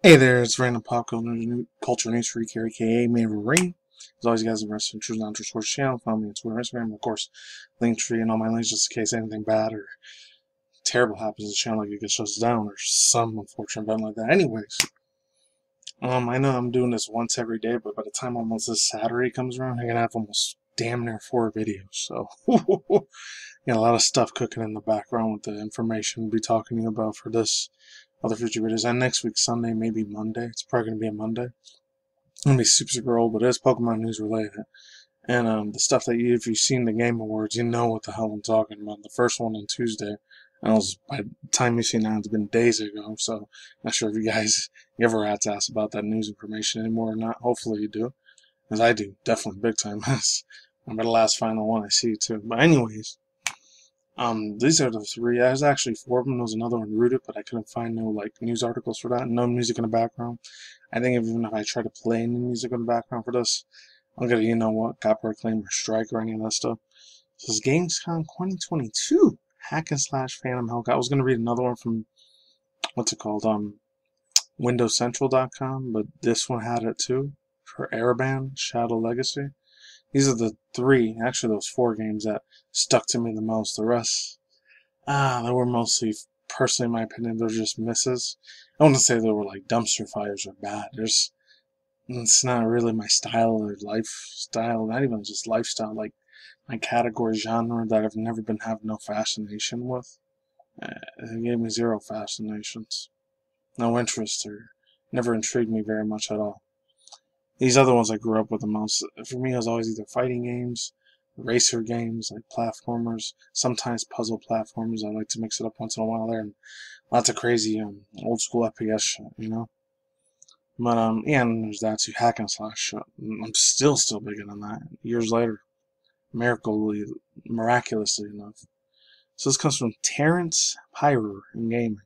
Hey there, it's Random Pop Culture News Freak here, aka MannyTendoWolverine. As always, guys, the rest of the True Launcher Source channel. Follow me on Twitter, Instagram, of course, Linktree, and all my links just in case anything bad or terrible happens to the channel, like it gets shut down or some unfortunate event like that. Anyways, I know I'm doing this once every day, but by the time almost this Saturday comes around, I'm gonna have almost damn near 4 videos. So, got a lot of stuff cooking in the background with the information we'll be talking to you about for this other future videos. And next week, Sunday, maybe Monday. It's probably gonna be a Monday. It's gonna be super old, but it is Pokemon news related. And the stuff that if you've seen the Game Awards, you know what the hell I'm talking about. The first one on Tuesday, and by the time you've seen that, it's been days ago. So not sure if you guys ever had to ask about that news information anymore or not. Hopefully you do, as I do, definitely big time. I'm the last final one I see too. But anyways, these are the 3. There's actually 4 of them. There was another one, Rooted, but I couldn't find no news articles for that. No music in the background. I think even if I try to play any music in the background for this, I'm gonna, copyright claim or strike or any of that stuff. This is Gamescom 2022. Hack and Slash Phantom Hellcat. I was gonna read another one from what's it called? WindowsCentral.com, but this one had it too for Eraban Shadow Legacy. These are the 3, actually those 4 games that stuck to me the most. The rest, they were mostly, personally in my opinion, they're just misses. I wouldn't say they were like dumpster fires or bad. It's not really my style or lifestyle, not even just lifestyle, like my category genre that I've never been having no fascination with. It gave me 0 fascinations. No interest or never intrigued me very much at all. These other ones I grew up with the most, for me, it was always either fighting games, racer games, like platformers, sometimes puzzle platformers. I like to mix it up once in a while there, and lots of crazy old school FPS shit. But yeah, and there's that too, hack and slash shit. I'm still big on that. Years later, miraculously enough. So this comes from Terrence Pyrer in gaming.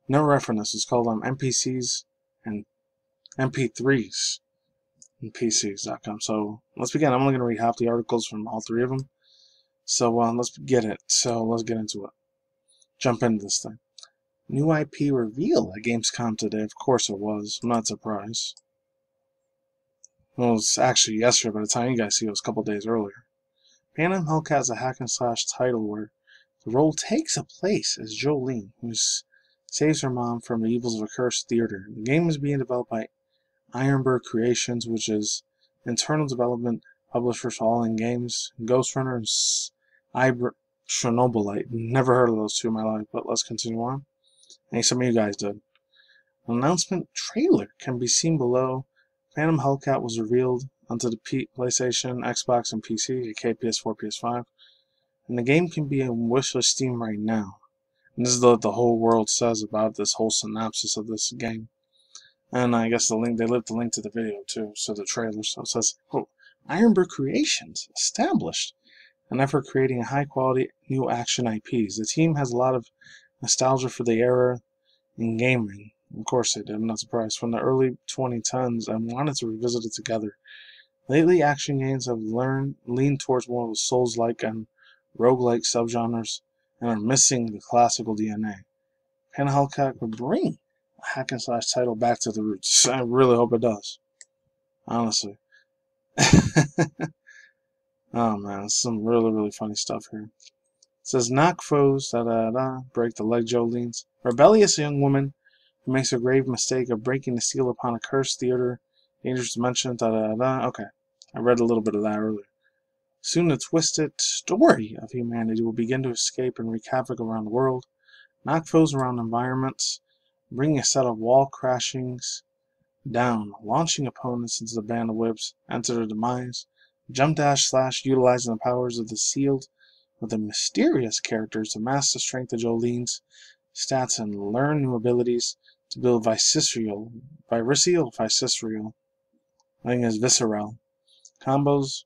No reference. It's called NPCs and MP3s and PCs.com. So let's begin. I'm only going to read half the articles from all 3 of them. So let's get it. So let's get into it. Jump into this thing. New IP reveal at Gamescom today. Of course it was. I'm not surprised. Well, it was actually yesterday by the time you guys see it. It was a couple days earlier. Phantom Hellcat is a hack and slash title where the role takes a place as Jolene, who saves her mom from the evils of a cursed theater. The game is being developed by Ironbird Creations, which is internal development publisher for All In Games, Ghost Runner, and Chernobylite. Never heard of those 2 in my life, but let's continue on. Hey, some of you guys did. An announcement trailer can be seen below. Phantom Hellcat was revealed onto the PlayStation, Xbox, and PC, aka PS4, PS5. And the game can be on wishlist Steam right now. And this is what the whole world says about this whole synopsis of this game. And I guess the link, they left the link to the video too, so the trailer. So it says, quote, Ironbird Creations established an effort creating high quality new action IPs. The team has a lot of nostalgia for the era in gaming. Of course they did, I'm not surprised. From the early 2010s and wanted to revisit it together. Lately, action games have leaned towards more of the Souls-like and roguelike subgenres and are missing the classical DNA. Phantom Hellcat would bring a hack and slash title back to the roots. I really hope it does. Honestly. Oh man, it's some really funny stuff here. It says, knock foes, break the leg Jolene's. Rebellious young woman who makes a grave mistake of breaking the seal upon a cursed theater, dangerous dimension, Okay, I read a little bit of that earlier. Soon the twisted story of humanity will begin to escape and wreak havoc around the world, knock foes around environments, bringing a set of wall crashings down, launching opponents into the band of whips, enter their demise, jump dash slash utilizing the powers of the sealed with the mysterious characters to master the strength of Jolene's stats and learn new abilities to build visceral, I think it's visceral, combos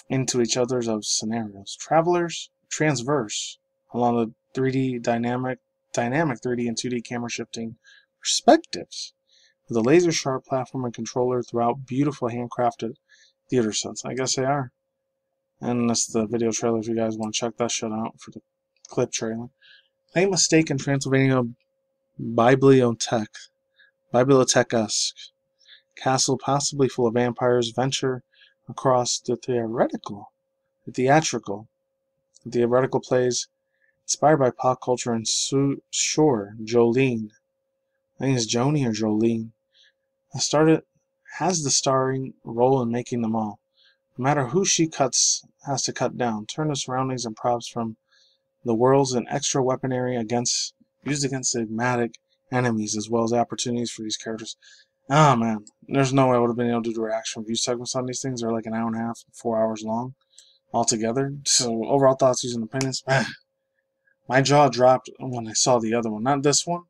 into each other's of scenarios. Travelers transverse along the 3D dynamic 3D and 2D camera shifting perspectives with a laser sharp platform and controller throughout beautiful handcrafted theater sets. I guess they are. And that's the video trailer if you guys want to check that shit out for the clip trailer. Claim a stake in Transylvania Bibliothek bibliothèque-esque. Castle possibly full of vampires. Venture across the theatrical plays inspired by pop culture and Jolene. I think it's Joni or Jolene. Has the starring role in making them all. No matter who she has to cut down. Turn the surroundings and props from the worlds and extra weaponry used against enigmatic enemies, as well as opportunities for these characters. Oh man, there's no way I would have been able to do reaction review segments on these things. They're like an hour and a half, 4 hours long altogether. So overall thoughts, using opinions. My jaw dropped when I saw the other one. Not this one.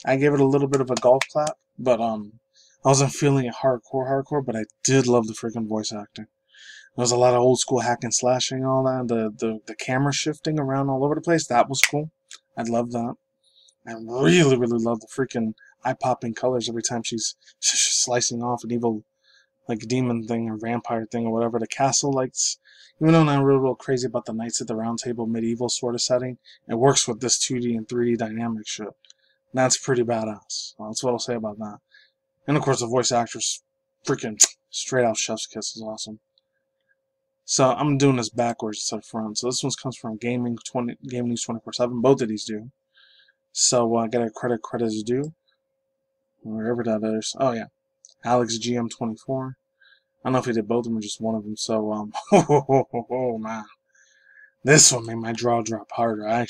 I gave it a little bit of a golf clap, but I wasn't feeling it hardcore, but I did love the freaking voice acting. There was a lot of old school hack and slashing and all that. The camera shifting around all over the place. That was cool. I loved that. I really love the freaking eye-popping colors every time she's slicing off an evil, like, demon thing or vampire thing or whatever. The castle lights, even though I'm not real crazy about the Knights at the Round Table medieval sort of setting, it works with this 2D and 3D dynamic shit. That's pretty badass. That's what I'll say about that. And of course, the voice actress, freaking straight out chef's kiss, is awesome. So I'm doing this backwards instead of front. So this one comes from Gaming News 24/7. Both of these do. So I gotta credit is due. Wherever that is. Oh yeah, Alex GM24. I don't know if he did both of them or just one of them. So oh man, this one made my jaw drop harder. I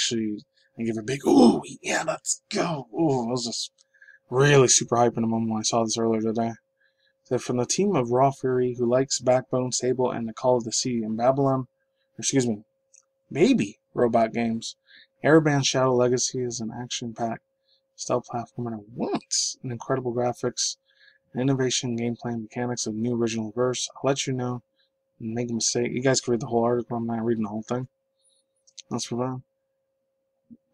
give a big ooh yeah, let's go. Ooh, I was just really super hyping the moment when I saw this earlier today. So from the team of Raw Fury, who likes Backbone, Sable, and the Call of the Sea in Baby Robot Games, Eraban Shadow Legacy is an action-packed stealth platformer that wants an incredible graphics, and innovation, gameplay, and mechanics of new original verse. I'll let you know and make a mistake. You guys can read the whole article. I'm not reading the whole thing. That's for that.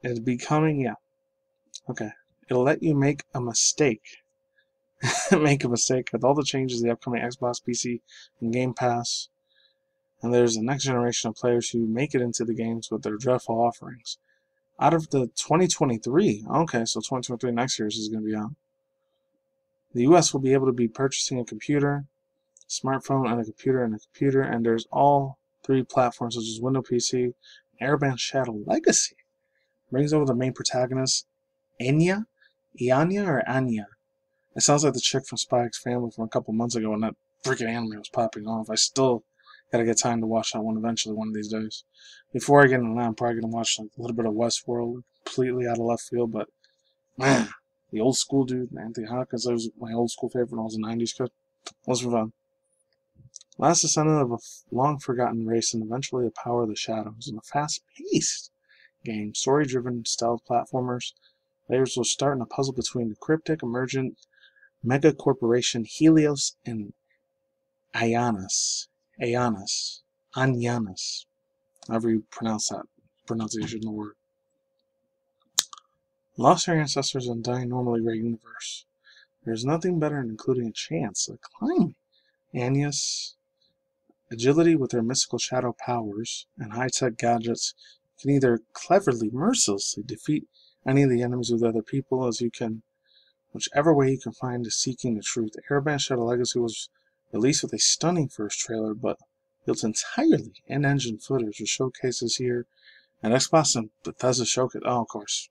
It's becoming, yeah. Okay. It'll let you make a mistake. Make a mistake with all the changes to the upcoming Xbox, PC, and Game Pass. And there's a next generation of players who make it into the games with their dreadful offerings. Out of the 2023, okay, so 2023 next year is going to be out. The US will be able to be purchasing a computer, smartphone, and a computer, and there's all three platforms such as Windows PC. Eraban Shadow Legacy brings over the main protagonist, Anya. It sounds like the chick from Spy X Family from a couple months ago when that freaking anime was popping off. I still gotta get time to watch that one eventually one of these days. Before I get into that, I'm probably gonna watch like a little bit of Westworld, completely out of left field, but man, the old school dude, Anthony Hopkins, that was my old school favorite when I was a 90s kid. Let's move on. Last descendant of a long-forgotten race and eventually the power of the shadows. In a fast-paced game, story-driven stealth platformers, players will start in a puzzle between the cryptic, emergent mega corporation Helios and Ayanus, however you pronounce that pronunciation of the word. Lost your ancestors in a normally rare universe. There is nothing better than including a chance of climbing. Anya's agility with her mystical shadow powers and high-tech gadgets can either cleverly, mercilessly defeat any of the enemies with other people as you can, whichever way you can find is seeking the truth. Eraban Shadow Legacy was released with a stunning first trailer, but built entirely in-engine footage with showcases here and Xbox and Bethesda Showcase. Oh, of course.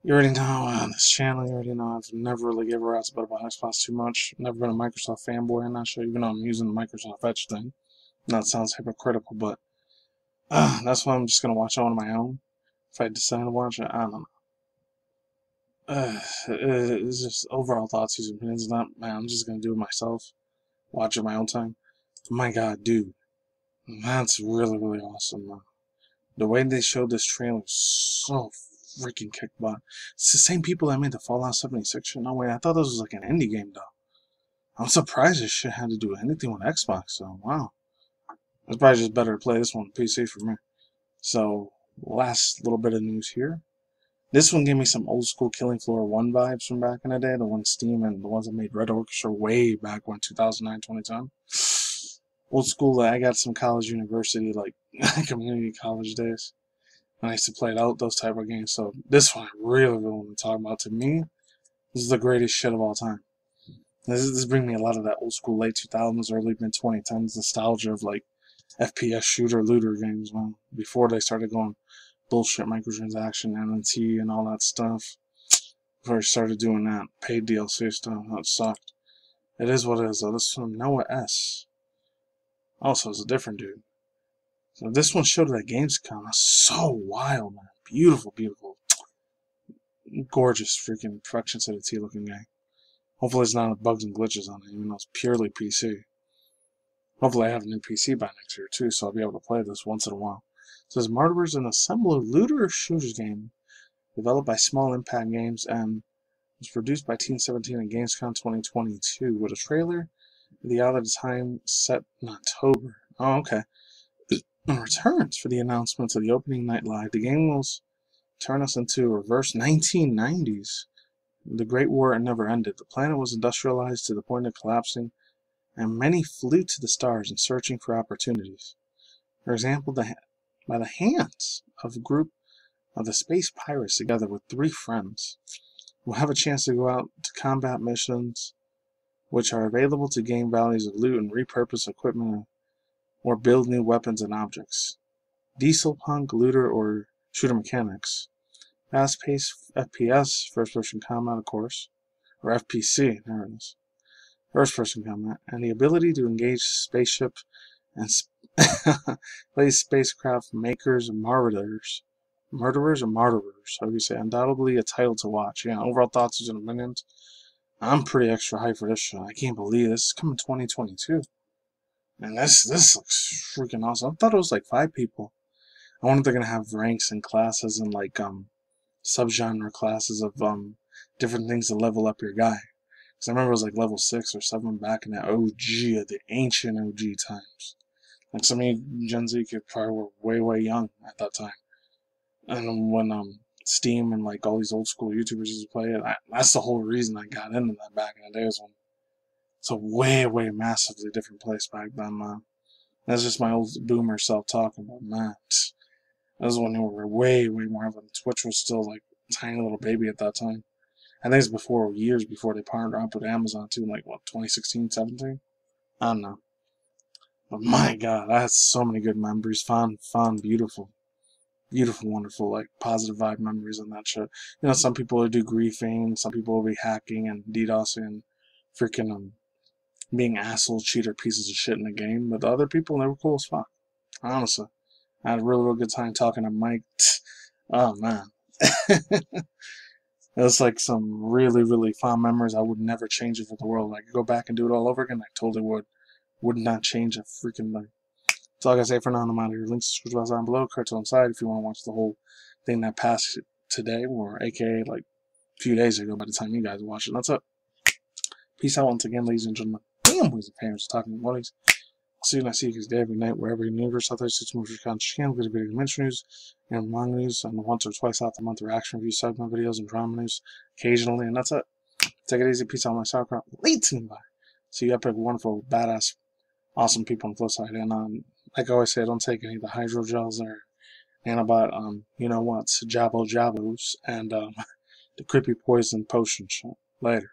You already know on this channel, you already know I've never really given a rat's about Xbox too much. Never been a Microsoft fanboy, I'm not sure, even though I'm using the Microsoft Edge thing. That sounds hypocritical, but that's why I'm just going to watch it on my own. If I decide to watch it, I don't know. It's just overall thoughts, using opinions. Not, man, I'm just going to do it myself. Watch it my own time. My god, dude. That's really awesome, man. The way they showed this trailer is so freaking kick butt. It's the same people that made the Fallout 76 shit. No way, I thought this was like an indie game, though. I'm surprised this shit had to do anything with Xbox, so wow. It's probably just better to play this one on PC for me. So, last little bit of news here. This one gave me some old school Killing Floor 1 vibes from back in the day. The one Steam and the ones that made Red Orchestra way back when, 2009, 2010. Old school, I got some college, university, like community college days. And I used to play it out, those type of games. So this one I really want to talk about. To me, This is the greatest shit of all time. This brings me a lot of that old school late 2000s, early mid 2010s nostalgia of like FPS shooter looter games, man. Before they started going bullshit microtransaction, MNT, and all that stuff. Before I started doing that paid DLC stuff, that sucked. It is what it is though. This is from Noah S. Also, it's a different dude. So this one showed at Gamescom. It's so wild, man. Beautiful, beautiful. Gorgeous freaking perfection to the T looking game. Hopefully there's not bugs and glitches on it, even though it's purely PC. Hopefully I have a new PC by next year too, so I'll be able to play this once in a while. It says Murderers, an assembler looter shooters game developed by Small Impact Games and was produced by Team 17 at Gamescom 2022 with a trailer the out at a time set in October. Oh, okay. Returns for the announcement of the opening night live. The game will turn us into a reverse 1990s. The Great War never ended. The planet was industrialized to the point of collapsing, and many flew to the stars in searching for opportunities. For example, by the hands of a group of the space pirates together with 3 friends, will have a chance to go out to combat missions which are available to gain values of loot and repurpose equipment or build new weapons and objects. Diesel punk, looter, or shooter mechanics. Fast-paced FPS, first-person combat, of course, or FPC, there it is. First-person combat, and the ability to engage spaceship and play spacecraft makers and murderers, or martyrs, how do you say? Undoubtedly a title to watch. Yeah, overall thoughts and opinions. I'm pretty extra hyped for this show. I can't believe this is coming 2022. And this looks freaking awesome. I thought it was like 5 people. I wonder if they're gonna have ranks and classes and like subgenre classes of different things to level up your guy. Because I remember it was like level 6 or 7 back in the OG, the ancient OG times. Like some of you Gen Z kids probably were way young at that time. And when Steam and like all these old school YouTubers used to play it, that's the whole reason I got into that back in the days when it's a way massively different place back then, man. That's just my old boomer self talking, but man, that was when they were way more evident. Twitch was still like a tiny little baby at that time. I think it's years before they partnered up with Amazon too, like what, 2016, 17? I don't know. But my God, I had so many good memories. Fun, beautiful, wonderful, like positive vibe memories on that shit. You know, some people will do griefing, some people will be hacking and DDoSing and freaking being asshole cheater pieces of shit in the game. But the other people, they were cool as fuck. Honestly. I had a real good time talking to Mike. Oh man. It was like some really fond memories. I would never change it for the world. I could go back and do it all over again. I totally would. Would not change a freaking thing. That's all I gotta say for now. I'm out of here. Links to down below. Cards on the side if you want to watch the whole thing that passed today, or aka like a few days ago by the time you guys watch it. That's it. Peace out once again, ladies and gentlemen. Damn, boys and parents talking to buddies. I'll see you next week day, every night, wherever in the universe out there. 6 movies, content, channel, video mention news, and manga news, and once or twice out the month, reaction review segment videos and drama news occasionally, and that's it. Take it easy. Peace out, my sauerkraut. Late team bye. See you epic, wonderful, badass, awesome people on the flip side. And like I always say, don't take any of the hydrogels or antibiotic, you know what, jabos, and the creepy poison potion shit. Later.